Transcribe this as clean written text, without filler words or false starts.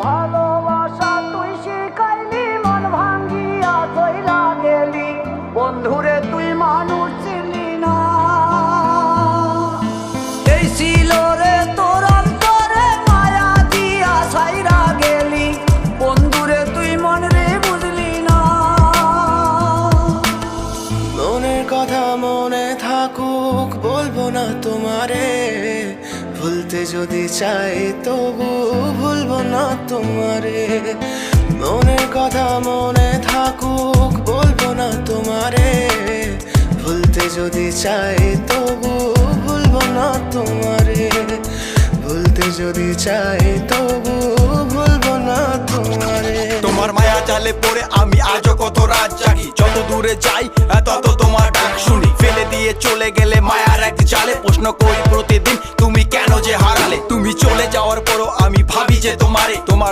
ভালোবাসা তুই শিখাইলি, মন ভাঙ্গিয়া চইলা গেলি, বন্ধুরে তুই মানুষ ছিলি না। এই ছিল রে তোর অন্তরে মায়া দিয়া ছাইরা গেলি, বন্ধুরে তুই মন রে বুঝলি না। মনের কথা মনে থাকুক বলবো না তোমারে, ভুলতে যদি চাই তবু ভুলবো না তোমারে। মনের কথা মনে থাকুক বলবো না তোমারে, ভুলতে যদি চাই তবু ভুলবো না তোমারে। ভুলতে যদি চাই তবু ভুলবো না তোমারে। তোমার মায়া জালে পড়ে আমি আজও কত রাত জাগি, যত দূরে যাই তত তোমার ডাক শুনি। ফেলে দিয়ে চলে গেলে মায়ার এক জালে, প্রশ্ন করি প্রতিদিন তুমি কেন যে হারালে। তুমি চলে যাওয়ার পরও আমি ভাবি যে তোমার